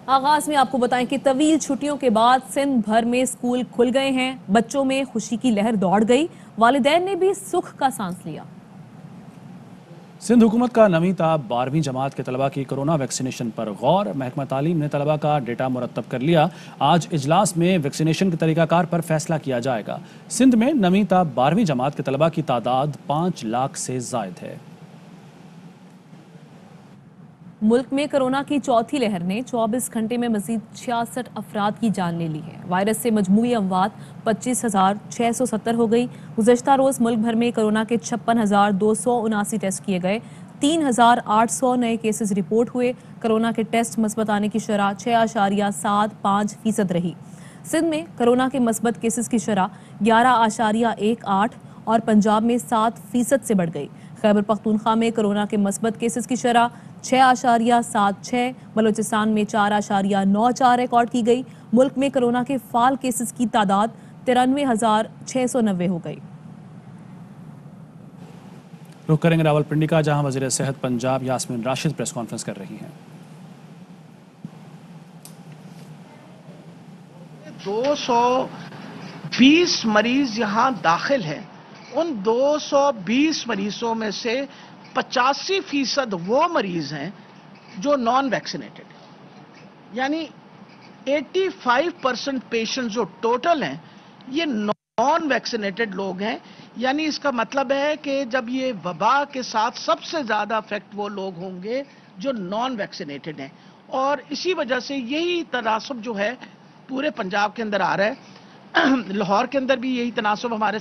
آغاز میں آپ کو بتائیں کہ طویل چھٹیوں کے بعد سندھ بھر میں اسکول کھل گئے ہیں۔ بچوں میں خوشی کی لہر دوڑ گئی، والدین نے بھی سکھ کا سانس لیا۔ سندھ حکومت کا 9ویں تا 12ویں جماعت کے طلبہ کی کورونا ویکسینیشن پر غور۔ محکمہ تعلیم نے طلبہ کا ڈیٹا مرتب کر لیا۔ آج اجلاس میں ویکسینیشن کے طریقہ کار پر فیصلہ کیا جائے گا۔ سندھ میں 9ویں تا 12ویں جماعت کے طلبہ کی تعداد 5 لاکھ سے زائد ہے۔ ملک میں کورونا کی چوتھی لہر نے 24 گھنٹے میں مزید 66 افراد کی جان لے لی ہے۔ وائرس سے مجموعی اموات 25,670 ہو گئی۔ گزشتہ روز ملک بھر میں کورونا کے 56,279 ٹیسٹ کیے گئے۔ 3,800 نئے کیسز رپورٹ ہوئے۔ کورونا کے ٹیسٹ مثبت آنے کی شرح 6.75% رہی۔ سندھ میں کورونا کے مثبت کیسز کی شرح 11.18 اور پنجاب میں 7% سے بڑھ گئی۔ خیبر پختونخوا میں کورونا کے مثبت کیسز کی شرح 6.76، بلوچستان میں 4.94 ریکارڈ کی گئی۔ ملک میں کورونا کے فعال کیسز کی تعداد 93,690 ہو گئی۔ رخ کریں گے راولپنڈی کا، جہاں وزیر صحت پنجاب یاسمین راشد پریس کانفرنس کر رہی ہیں۔ 220 مریض یہاں داخل ہیں۔ ان 220 مریضوں میں سے 85% وہ مریض ہیں جو نان ویکسینیٹڈ ہیں، یعنی 85% پیشنٹ جو ٹوٹل ہیں یہ نان ویکسینیٹڈ لوگ ہیں۔ یعنی اس کا مطلب ہے کہ جب یہ وبا کے ساتھ سب سے زیادہ افیکٹ وہ لوگ ہوں گے جو نان ویکسینیٹڈ ہیں، اور اسی وجہ سے یہی تناسب جو ہے پورے پنجاب کے اندر آ رہا ہے۔ لاہور کے اندر بھی یہی تناسب ہمارے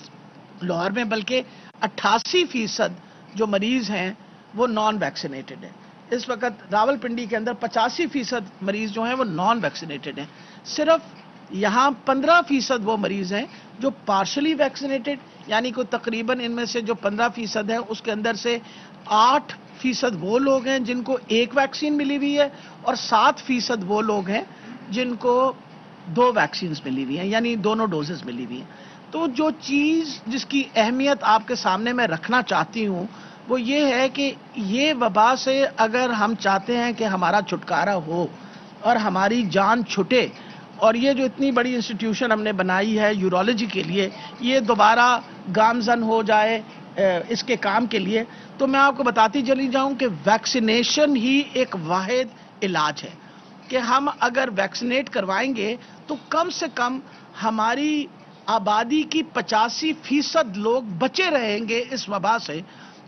لاہور میں، بلکہ 88% جو مریض ہیں وہ نان ویکسینیٹڈ ہیں۔ اس وقت راولپنڈی کے اندر 85% مریض جو ہیں وہ نان ویکسینیٹڈ ہیں۔ صرف یہاں 15% وہ مریض ہیں جو پارشلی ویکسینیٹڈ، یعنی کوئی تقریباً ان میں سے جو 15% ہیں اس کے اندر سے 8% وہ لوگ ہیں جن کو ایک ویکسین ملی ہوئی ہے، اور 7% وہ لوگ ہیں جن کو 2 ویکسینز ملی ہوئی ہیں، یعنی دونوں ڈوزز ملی ہوئی ہیں۔ تو جو چیز جس کی اہمیت آپ کے سامنے میں رکھنا چاہتی ہوں وہ یہ ہے کہ یہ وبا سے اگر ہم چاہتے ہیں کہ ہمارا چھٹکارا ہو اور ہماری جان چھٹے، اور یہ جو اتنی بڑی انسٹیٹیوشن ہم نے بنائی ہے یورولوجی کے لیے، یہ دوبارہ گامزن ہو جائے اس کے کام کے لیے، تو میں آپ کو بتاتی چلی جاؤں کہ ویکسینیشن ہی ایک واحد علاج ہے کہ ہم اگر ویکسینیٹ کروائیں گے تو کم سے کم ہماری آبادی کی 85% لوگ بچے رہیں گے اس وبا سے۔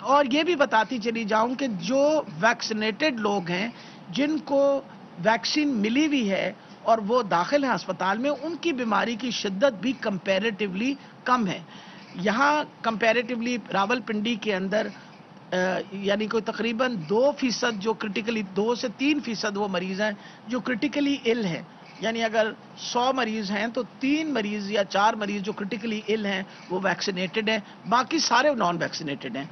اور یہ بھی بتاتی چلی جاؤں کہ جو ویکسینیٹڈ لوگ ہیں جن کو ویکسین ملی ہوئی ہے اور وہ داخل ہیں ہسپتال میں، ان کی بیماری کی شدت بھی کمپیریٹیولی کم ہے۔ یہاں کمپیریٹیولی راولپنڈی کے اندر یعنی کوئی تقریباً 2% جو کرٹیکلی 2 سے 3% وہ مریض ہیں جو کرٹیکلی ال ہیں، یعنی اگر 100 مریض ہیں تو 3 مریض یا 4 مریض جو کرٹیکلی ال ہیں وہ ویکسینیٹڈ ہیں، باقی سارے نان ویکسینیٹڈ ہیں۔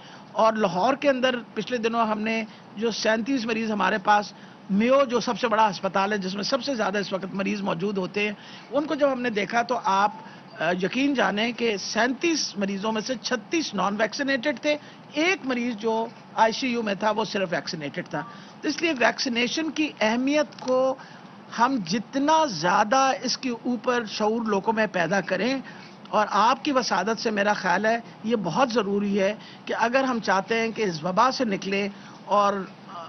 اور لاہور کے اندر پچھلے دنوں ہم نے جو 37 مریض ہمارے پاس میو جو سب سے بڑا ہسپتال ہے جس میں سب سے زیادہ اس وقت مریض موجود ہوتے ہیں، ان کو جب ہم نے دیکھا تو آپ یقین جانیں کہ 37 مریضوں میں سے 36 نان ویکسینیٹڈ تھے، ایک مریض جو آئی سی یو میں تھا وہ صرف ویکسینیٹڈ تھا۔ تو اس لیے ویکسینیشن کی اہمیت کو ہم جتنا زیادہ اس کے اوپر شعور لوگوں میں پیدا کریں، اور آپ کی وسادت سے میرا خیال ہے یہ بہت ضروری ہے کہ اگر ہم چاہتے ہیں کہ اس وبا سے نکلیں اور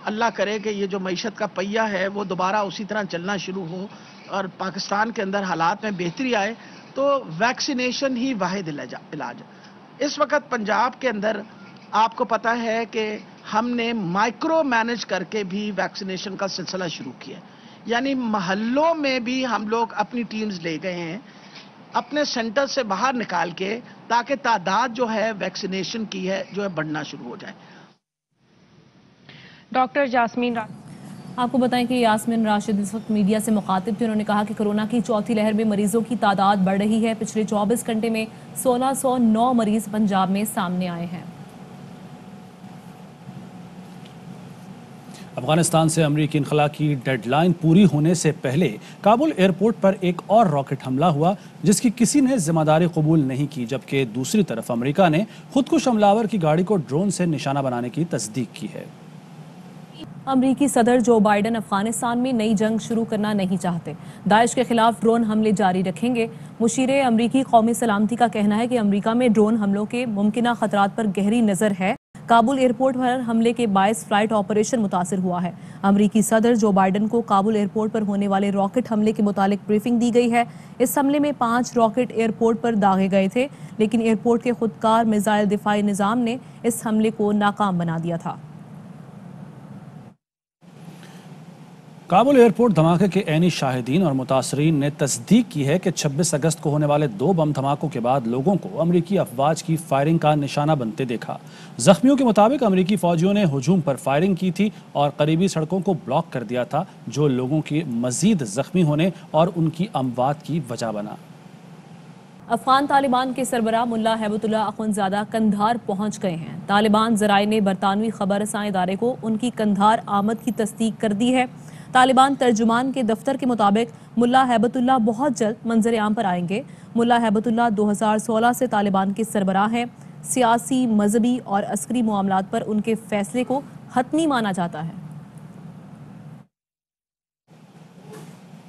اللہ کرے کہ یہ جو معیشت کا پہیہ ہے وہ دوبارہ اسی طرح چلنا شروع ہو اور پاکستان کے اندر حالات میں بہتری آئے، تو ویکسینیشن ہی واحد علاج ہے۔ اس وقت پنجاب کے اندر آپ کو پتہ ہے کہ ہم نے مائکرو مینج کر کے بھی ویکسینیشن کا سلسلہ شروع کیا، یعنی محلوں میں بھی ہم لوگ اپنی ٹیمز لے گئے ہیں اپنے سینٹر سے باہر نکال کے، تاکہ تعداد جو ہے ویکسینیشن کی ہے جو ہے بڑھنا شروع ہو جائے۔ ڈاکٹر یاسمین آپ کو بتائیں کہ یاسمین راشد اس وقت میڈیا سے مخاطب تھے، انہوں نے کہا کہ کورونا کی چوتھی لہر میں مریضوں کی تعداد بڑھ رہی ہے۔ پچھلے 24 گھنٹے میں 1609 مریض پنجاب میں سامنے آئے ہیں۔ افغانستان سے امریکی انخلا کی ڈیڈ لائن پوری ہونے سے پہلے کابل ایئرپورٹ پر ایک اور راکٹ حملہ ہوا جس کی کسی نے ذمہ داری قبول نہیں کی، جبکہ دوسری طرف امریکہ نے خود کش حملہ آور کی گاڑی کو ڈرون سے نشانہ بنانے کی تصدیق کی ہے۔ امریکی صدر جو بائیڈن افغانستان میں نئی جنگ شروع کرنا نہیں چاہتے، داعش کے خلاف ڈرون حملے جاری رکھیں گے۔ مشیر امریکی قومی سلامتی کا کہنا ہے کہ امریکہ میں ڈرون حملوں کے ممکنہ خطرات پر گہری نظر ہے۔ کابل ایئرپورٹ پر حملے کے باعث فلائٹ آپریشن متاثر ہوا ہے۔ امریکی صدر جو بائیڈن کو کابل ایئرپورٹ پر ہونے والے راکٹ حملے کے متعلق بریفنگ دی گئی ہے۔ اس حملے میں 5 راکٹ ایئرپورٹ پر داغے گئے تھے، لیکن ایئرپورٹ کے خودکار میزائل دفاعی نظام نے اس حملے کو ناکام بنا دیا تھا۔ کابل ایئرپورٹ دھماکے کے عینی شاہدین اور متاثرین نے تصدیق کی ہے کہ 26 اگست کو ہونے والے 2 بم دھماکوں کے بعد لوگوں کو امریکی افواج کی فائرنگ کا نشانہ بنتے دیکھا۔ زخمیوں کے مطابق امریکی فوجیوں نے ہجوم پر فائرنگ کی تھی اور قریبی سڑکوں کو بلاک کر دیا تھا، جو لوگوں کے مزید زخمی ہونے اور ان کی اموات کی وجہ بنا۔ افغان طالبان کے سربراہ ملا ہیبت اللہ اخونزادہ قندھار پہنچ گئے ہیں۔ طالبان ذرائع نے برطانوی خبر رساں ادارے کو ان کی قندھار آمد کی تصدیق کر دی ہے۔ طالبان ترجمان کے دفتر کے مطابق ملا ہیبت اللہ بہت جلد منظر عام پر آئیں گے۔ ملا ہیبت اللہ 2016 سے طالبان کے سربراہ ہیں۔ سیاسی، مذہبی اور عسکری معاملات پر ان کے فیصلے کو حتمی مانا جاتا ہے۔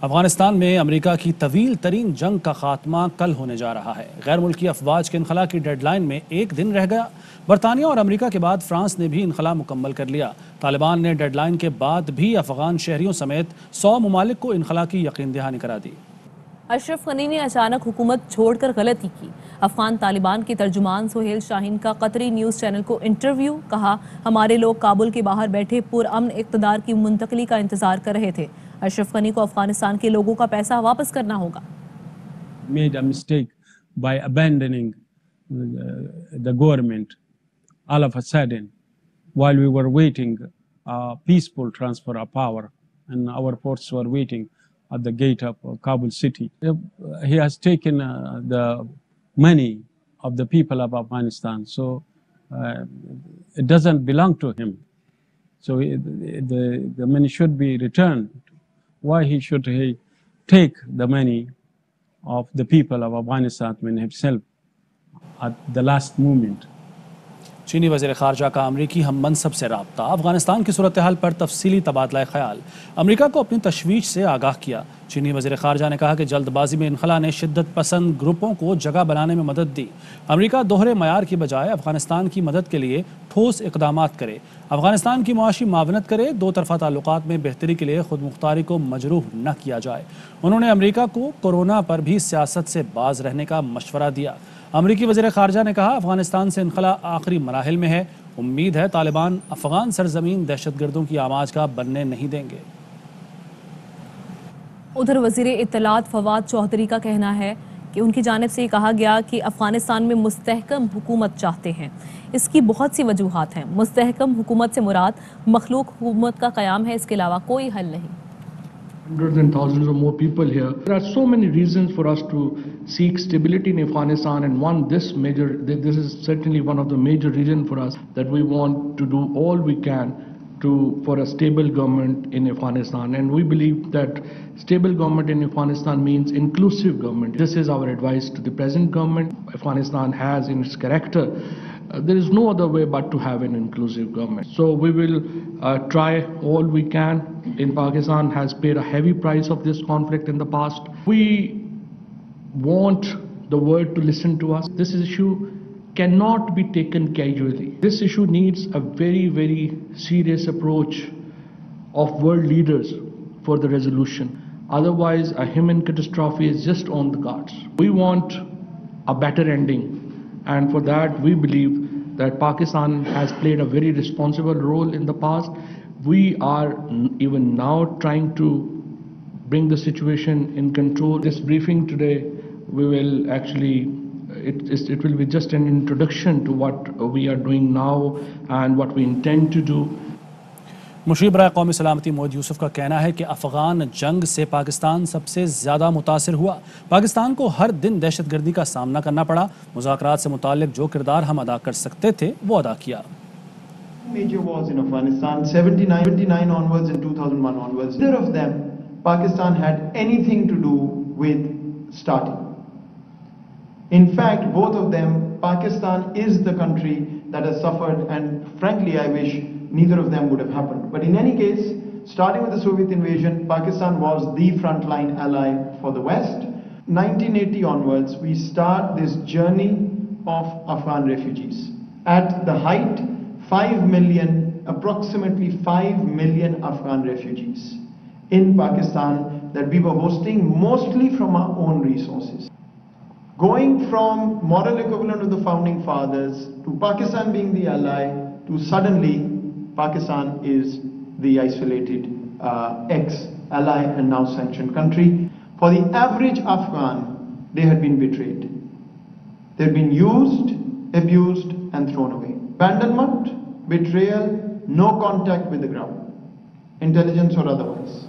افغانستان میں امریکہ کی طویل ترین جنگ کا خاتمہ کل ہونے جا رہا ہے۔ غیر ملکی افواج کے انخلاء کی ڈیڈ لائن میں 1 دن رہ گیا۔ برطانیہ اور امریکہ کے بعد فرانس نے بھی انخلاء مکمل کر لیا۔ طالبان نے ڈیڈ لائن کے بعد بھی افغان شہریوں سمیت 100 ممالک کو انخلاء کی یقین دہانی کرا دی۔ اشرف غنی نے اچانک حکومت چھوڑ کر غلطی کی۔ افغان طالبان کے ترجمان سہیل شاہین کا قطری نیوز چینل کو انٹرویو، کہا ہمارے لوگ کابل کے باہر بیٹھے پرامن اقتدار کی منتقلی کا انتظار کر رہے تھے۔ اشرف غنی کو افغانستان کے لوگوں کا پیسہ واپس کرنا ہوگا۔ made a mistake by abandoning the government all of a sudden while we were waiting a peaceful transfer of power and our forces were waiting at the gate of Kabul city. He has taken the money of the people of Afghanistan, so it doesn't belong to him. So the money should be returned. Why should he take the money of the people of Afghanistan when himself at the last moment? چینی وزیر خارجہ کا امریکی ہم منصب سے رابطہ۔ افغانستان کی صورتحال پر تفصیلی تبادلہ خیال۔ امریکہ کو اپنی تشویش سے آگاہ کیا۔ چینی وزیر خارجہ نے کہا کہ جلد بازی میں انخلاء نے شدت پسند گروپوں کو جگہ بنانے میں مدد دی۔ امریکہ دوہرے معیار کی بجائے افغانستان کی مدد کے لیے ٹھوس اقدامات کرے، افغانستان کی معاشی معاونت کرے، 2 طرفہ تعلقات میں بہتری کے لیے خود مختاری کو مجروح نہ کیا جائے۔ انہوں نے امریکہ کو کورونا پر بھی سیاست سے باز رہنے کا مشورہ دیا۔ امریکی وزیر خارجہ نے کہا افغانستان سے انخلاء آخری مراحل میں ہے، امید ہے طالبان افغان سرزمین دہشت گردوں کی آماج کا بننے نہیں دیں گے۔ ادھر وزیر اطلاعات فواد چوہدری کا کہنا ہے کہ ان کی جانب سے یہ کہا گیا کہ افغانستان میں مستحکم حکومت چاہتے ہیں۔ اس کی بہت سی وجوہات ہیں۔ مستحکم حکومت سے مراد مخلوق حکومت کا قیام ہے، اس کے علاوہ کوئی حل نہیں۔ Hundreds and thousands of more people here. There are so many reasons for us to seek stability in Afghanistan, and this is certainly one of the major reasons for us, that we want to do all we can for a stable government in Afghanistan, and we believe that stable government in Afghanistan means inclusive government. This is our advice to the present government. Afghanistan has in its character there is no other way but to have an inclusive government. So we will try all we can. In Pakistan has paid a heavy price of this conflict in the past. We want the world to listen to us. This issue cannot be taken casually. This issue needs a very, very serious approach of world leaders for the resolution. Otherwise, a human catastrophe is just on the cards. We want a better ending. And for that, we believe that Pakistan has played a very responsible role in the past. We are even now trying to bring the situation in control. This briefing today, we will actually, it will be just an introduction to what we are doing now and what we intend to do. مشیر برائے قومی سلامتی محمد یوسف کا کہنا ہے کہ افغان جنگ سے پاکستان سب سے زیادہ متاثر ہوا۔ پاکستان کو ہر دن دہشت گردی کا سامنا کرنا پڑا۔ مذاکرات سے متعلق جو کردار ہم ادا کر سکتے تھے وہ ادا کیا۔ Major wars in Afghanistan, 79 onwards and 2001 onwards. Neither of them Pakistan had anything to do with starting. In fact, both of them, Pakistan is the country that has suffered, and frankly I wish neither of them would have happened. But in any case, starting with the Soviet invasion, Pakistan was the frontline ally for the West. 1980 onwards, we start this journey of Afghan refugees. At the height, 5 million, approximately 5 million Afghan refugees in Pakistan that we were hosting mostly from our own resources. Going from moral equivalent of the founding fathers to Pakistan being the ally to suddenly Pakistan is the isolated ex-ally and now sanctioned country. For the average Afghan, they had been betrayed. They had been used, abused and thrown away. Abandonment, betrayal, no contact with the ground, intelligence or otherwise.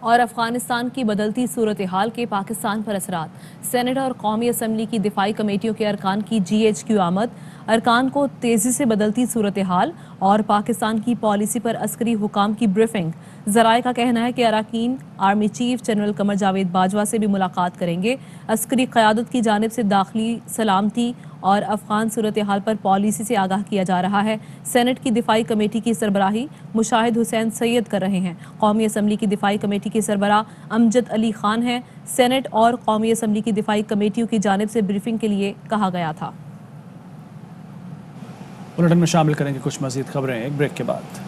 اور افغانستان کی بدلتی صورتحال کے پاکستان پر اثرات. Saint اور قومی assembly کی دفاعی کمیٹیوں کے ارکان کی GHQ آمد. ارکان کو تیزی سے بدلتی صورتحال اور پاکستان کی پالیسی پر عسکری حکام کی بریفنگ. ذرائع کا کہنا ہے کہ اراکین army chief general Qamar Javed Bajwa سے بھی ملاقات کریں گے. عسکری قیادت کی جانب سے داخلی سلامتی اور افغان صورتحال پر پالیسی سے آگاہ کیا جا رہا ہے. سینٹ کی دفاعی کمیٹی کی سربراہی مشاہد حسین سید کر رہے ہیں. قومی اسمبلی کی دفاعی کمیٹی کے سربراہ امجد علی خان ہیں. سینٹ اور قومی اسمبلی کی دفاعی کمیٹیوں کی جانب سے بریفنگ کے لیے کہا گیا تھا. بلیٹن میں شامل کریں گے کچھ مزید خبریں ایک بریک کے بعد.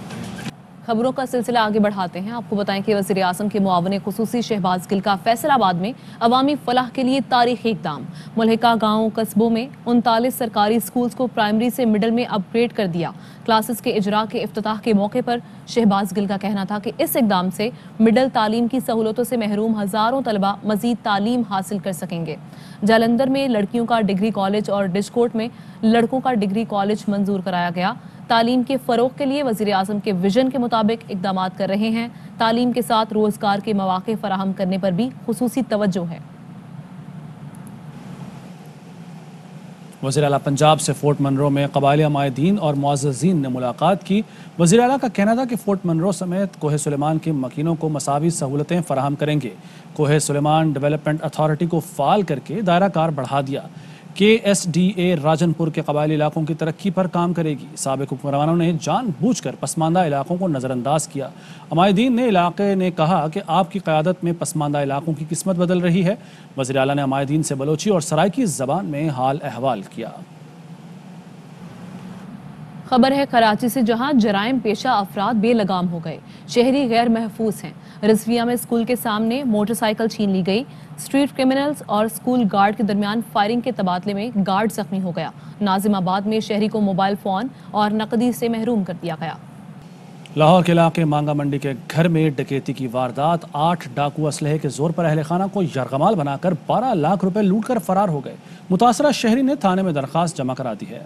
خبروں کا سلسلہ آگے بڑھاتے ہیں. آپ کو بتائیں کہ وزیر اعظم کے معاون خصوصی شہباز گل کا فیصل آباد میں عوامی فلاح کے لیے تاریخی اقدام. ملحقہ گاؤں قصبوں میں 39 سرکاری سکولز کو پرائمری سے مڈل میں اپ گریڈ کر دیا. کلاسز کے اجراء کے افتتاح کے موقع پر شہباز گل کا کہنا تھا کہ اس اقدام سے مڈل تعلیم کی سہولتوں سے محروم ہزاروں طلبہ مزید تعلیم حاصل کر سکیں گے. جالندھر میں لڑکیوں کا ڈگری کالج اور ڈشکوٹ میں لڑکوں کا ڈگری کالج منظور کرایا گیا. تعلیم کے فروغ کے لیے وزیر اعظم کے ویژن کے مطابق اقدامات کر رہے ہیں. تعلیم کے ساتھ روزگار کے مواقع فراہم کرنے پر بھی خصوصی توجہ ہے. وزیر اعلیٰ پنجاب سے فورٹ منرو میں قبائلی عمائدین اور معززین نے ملاقات کی. وزیر اعلیٰ کا کہنا تھا کہ فورٹ منرو سمیت کوہ سلیمان کے مکینوں کو مساوی سہولتیں فراہم کریں گے. کوہ سلیمان ڈیولپمنٹ اتھارٹی کو فعال کر کے دائرہ کار بڑھا دیا. KSDA راجن پور کے قبائلی علاقوں کی ترقی پر کام کرے گی. سابق حکمرانوں نے جان بوجھ کر پسماندہ علاقوں کو نظر انداز کیا. عمائدین نے علاقے نے کہا کہ آپ کی قیادت میں پسماندہ علاقوں کی قسمت بدل رہی ہے. وزیر اعلیٰ نے عمائدین سے بلوچی اور سرائکی زبان میں حال احوال کیا. خبر ہے کراچی سے جہاں جرائم پیشہ افراد بے لگام ہو گئے. شہری غیر محفوظ ہیں. رضویہ میں اسکول کے سامنے موٹر سائیکل چھین لی گئی. اسٹریٹ کرمنلز اور اسکول گارڈ کے درمیان فائرنگ کے تبادلے میں گارڈ زخمی ہو گیا. ناظم آباد میں شہری کو موبائل فون اور نقدی سے محروم کر دیا گیا. لاہور کے علاقے مانگا منڈی کے گھر میں ڈکیتی کی واردات. 8 ڈاکو اسلحے کے زور پر اہل خانہ کو یرغمال بنا کر 12 لاکھ روپے لوٹ کر فرار ہو گئے. متاثرہ شہری نے تھانے میں درخواست جمع کرا دی ہے.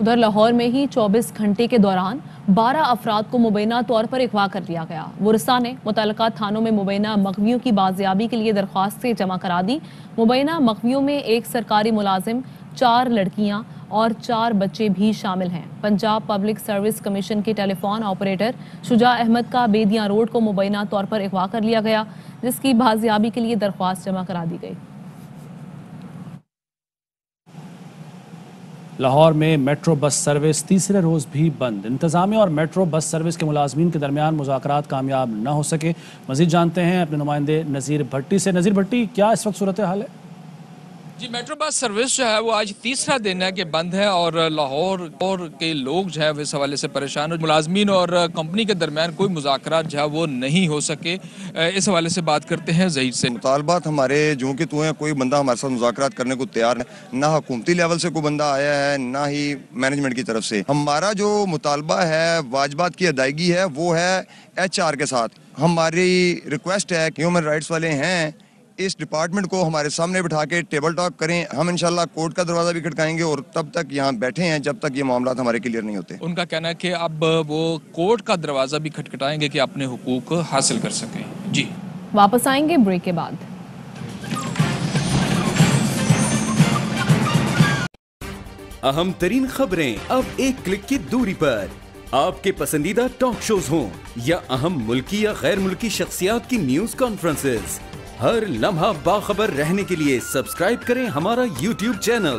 ادھر لاہور میں ہی 24 گھنٹے کے دوران 12 افراد کو مبینہ طور پر اغوا کر لیا گیا. ورثاء نے متعلقہ تھانوں میں مبینہ مغویوں کی بازیابی کے لیے درخواستیں جمع کرا دی. مبینہ مغویوں میں 1 سرکاری ملازم، 4 لڑکیاں اور 4 بچے بھی شامل ہیں. پنجاب پبلک سروس کمیشن کے ٹیلی فون آپریٹر شجاع احمد کا بیدیاں روڈ کو مبینہ طور پر اغوا کر لیا گیا، جس کی بازیابی کے لیے درخواست جمع کرا دی گئی. لاہور میں میٹرو بس سروس تیسرے روز بھی بند. انتظامیہ اور میٹرو بس سروس کے ملازمین کے درمیان مذاکرات کامیاب نہ ہو سکے. مزید جانتے ہیں اپنے نمائندے نذیر بھٹی سے. نذیر بھٹی، کیا اس وقت صورتحال ہے؟ جی، میٹرو بس سروس جو ہے وہ آج تیسرا دن ہے کہ بند ہے اور لاہور کے لوگ جو ہے وہ اس حوالے سے پریشان ہو. ملازمین اور کمپنی کے درمیان کوئی مذاکرات جو ہے وہ نہیں ہو سکے. اس حوالے سے بات کرتے ہیں ظہیر سے. مطالبات ہمارے جو کہ تو ہیں، کوئی بندہ ہمارے ساتھ مذاکرات کرنے کو تیار ہے. نہ حکومتی لیول سے کوئی بندہ آیا ہے، نہ ہی مینجمنٹ کی طرف سے. ہمارا جو مطالبہ ہے، واجبات کی ادائیگی ہے، وہ ہے HR کے ساتھ. ہماری ریکویسٹ ہے کہ ہیومن رائٹس والے ہیں، اس ڈپارٹمنٹ کو ہمارے سامنے بٹھا کے ٹیبل ٹاک کریں. ہم انشاءاللہ کورٹ کا دروازہ بھی کھٹکائیں گے اور تب تک یہاں بیٹھے ہیں جب تک یہ معاملات ہمارے کلیئر نہیں ہوتے. ان کا کہنا ہے کہ اب وہ کورٹ کا دروازہ بھی کھٹکھٹائیں گے کہ اپنے حقوق حاصل کر سکیں. جی، واپس آئیں گے بریک کے بعد. اہم ترین خبریں اب ایک کلک کی دوری پر. آپ کے پسندیدہ ٹاک شوز ہوں یا اہم ملکی یا غیر ملکی شخصیات کی نیوز کانفرنسز، ہر لمحہ باخبر رہنے کے لیے سبسکرائب کریں ہمارا YouTube چینل.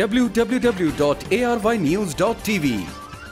www.arYnews.tv।